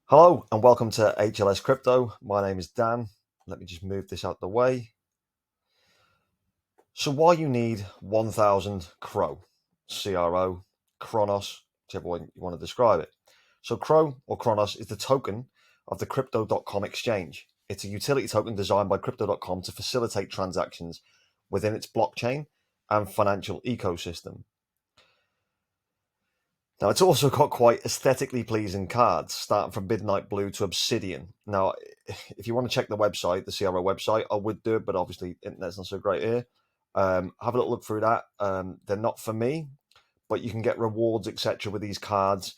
Hello and welcome to HLS Crypto. My name is Dan. Let me just move this out the way. So why you need 1000 CRO, Chronos, whichever way you want to describe it. So CRO or Chronos is the token of the Crypto.com exchange. It's a utility token designed by Crypto.com to facilitate transactions within its blockchain and financial ecosystem. Now, it's also got quite aesthetically pleasing cards, starting from Midnight Blue to Obsidian. Now, if you want to check the website, the CRO website, I would do it, but obviously, internet's not so great here. Have a little look through that. They're not for me, but you can get rewards, etc., with these cards.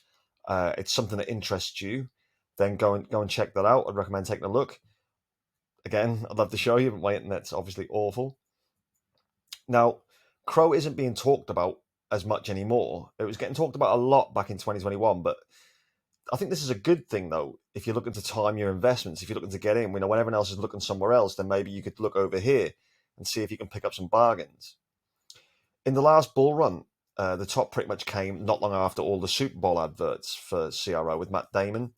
It's something that interests you. Then go and check that out. I'd recommend taking a look. Again, I'd love to show you, but my internet's obviously awful. Now, Crow isn't being talked about as much anymore. It was getting talked about a lot back in 2021, but I think this is a good thing, though. If you're looking to time your investments, if you're looking to get in, when everyone else is looking somewhere else, then maybe you could look over here and see if you can pick up some bargains. In the last bull run, the top pretty much came not long after all the Super Bowl adverts for CRO with Matt Damon.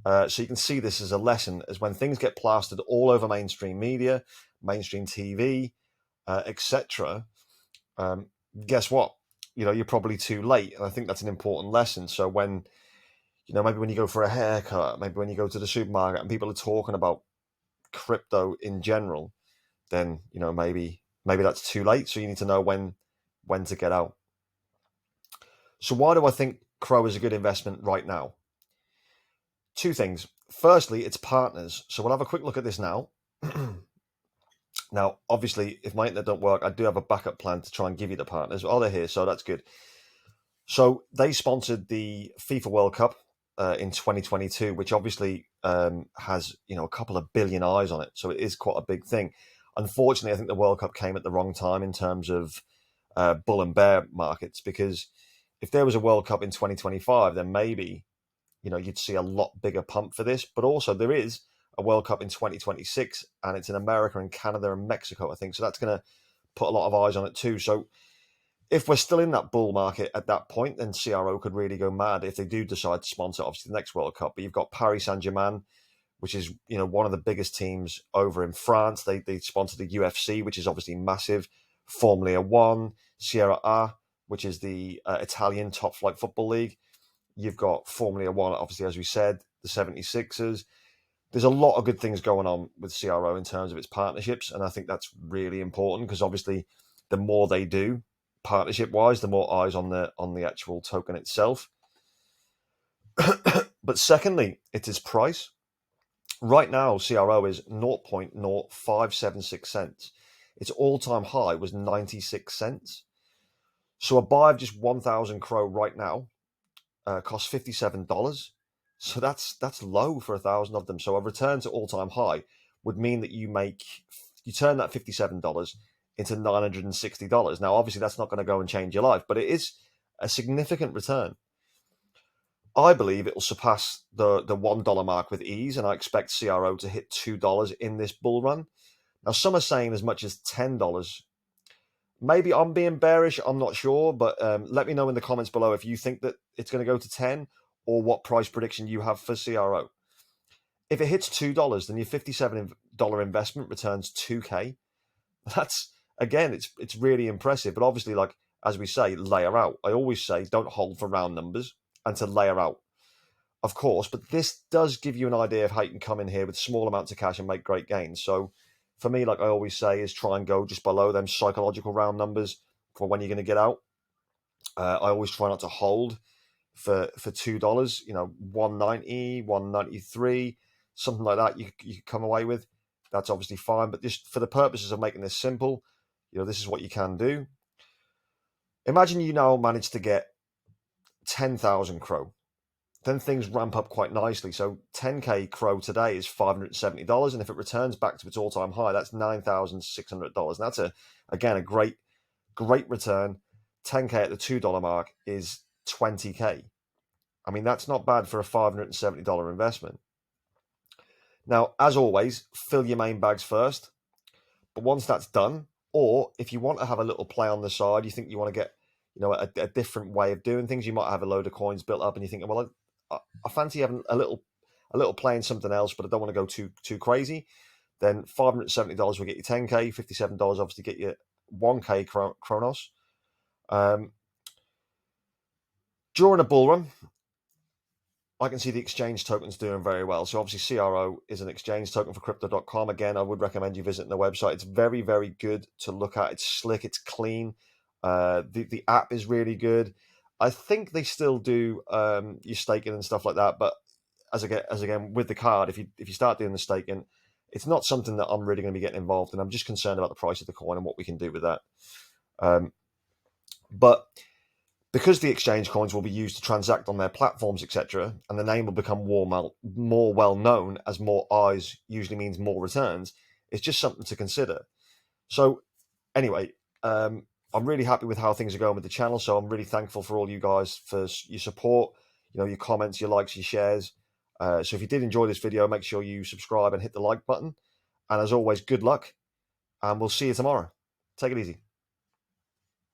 So you can see this as a lesson, as when things get plastered all over mainstream media, mainstream TV, etc. Guess what? You're probably too late, and I think that's an important lesson. So when maybe when you go for a haircut, maybe when you go to the supermarket, and people are talking about crypto in general, then maybe that's too late. So you need to know when to get out. So why do I think Crow is a good investment right now? Two things. Firstly, it's partners. So we'll have a quick look at this now. Now, obviously, if my internet don't work, I do have a backup plan to try and give you the partners. Oh, they're here, so that's good. So they sponsored the FIFA World Cup in 2022, which obviously has a couple of billion eyes on it. So it is quite a big thing. Unfortunately, I think the World Cup came at the wrong time in terms of bull and bear markets, because if there was a World Cup in 2025, then maybe you'd see a lot bigger pump for this. But also there is a World Cup in 2026, and it's in America and Canada and Mexico, I think. So that's going to put a lot of eyes on it too. So if we're still in that bull market at that point, then CRO could really go mad if they do decide to sponsor, obviously, the next World Cup. But you've got Paris Saint-Germain, which is one of the biggest teams over in France. They sponsor the UFC, which is obviously massive. Formula One, Serie A, which is the Italian top flight football league. You've got Formula One, obviously, as we said, the 76ers. There's a lot of good things going on with CRO in terms of its partnerships, and I think that's really important, because obviously the more they do partnership wise, the more eyes on the actual token itself. But secondly, it's its price. Right now, CRO is 0.0576 cents. Its all-time high was 96 cents. So a buy of just 1,000 Crow right now costs $57. So that's low for 1,000 of them. So a return to all-time high would mean that you turn that $57 into $960. Now, obviously, that's not going to go and change your life, but it is a significant return. I believe it will surpass the $1 mark with ease, and I expect CRO to hit $2 in this bull run. Now, some are saying as much as $10. Maybe I'm being bearish, I'm not sure, but let me know in the comments below if you think that it's going to go to 10, or what price prediction you have for CRO. If it hits $2, then your $57 investment returns 2K. That's, again, it's really impressive. But obviously, like as we say, layer out. I always say don't hold for round numbers, and to layer out, of course. But this does give you an idea of how you can come in here with small amounts of cash and make great gains. So for me, like I always say, is try and go just below them psychological round numbers for when you're going to get out. I always try not to hold for $2. 190, 193, something like that. You come away with. That's obviously fine. But just for the purposes of making this simple, this is what you can do. Imagine you now manage to get 10,000 Crow. Then things ramp up quite nicely. So 10K Crow today is $570. And if it returns back to its all-time high, that's $9,600. And that's, again, a great return. 10K at the $2 mark is 20K. I mean, that's not bad for a $570 investment. Now, as always, fill your main bags first. But once that's done, or if you want to have a little play on the side, you think you want to get a different way of doing things, you might have a load of coins built up and you think, well, I fancy having a a little playing something else, but I don't want to go too crazy, then $570 will get you 10K, $57 obviously get you 1K Chronos. During a bull run, I can see the exchange tokens doing very well. So obviously CRO is an exchange token for crypto.com. Again, I would recommend you visiting the website. It's very, very good to look at. It's slick, it's clean. The app is really good. I think they still do your staking and stuff like that, but as again with the card, if you start doing the staking, it's not something that I'm really going to be getting involved in. I'm just concerned about the price of the coin and what we can do with that. But because the exchange coins will be used to transact on their platforms, etc., and the name will become more well known, as more eyes usually means more returns, it's just something to consider. So anyway, I'm really happy with how things are going with the channel. So I'm really thankful for all you guys for your support, your comments, your likes, your shares. So if you did enjoy this video, make sure you subscribe and hit the like button. And as always, good luck, and we'll see you tomorrow. Take it easy.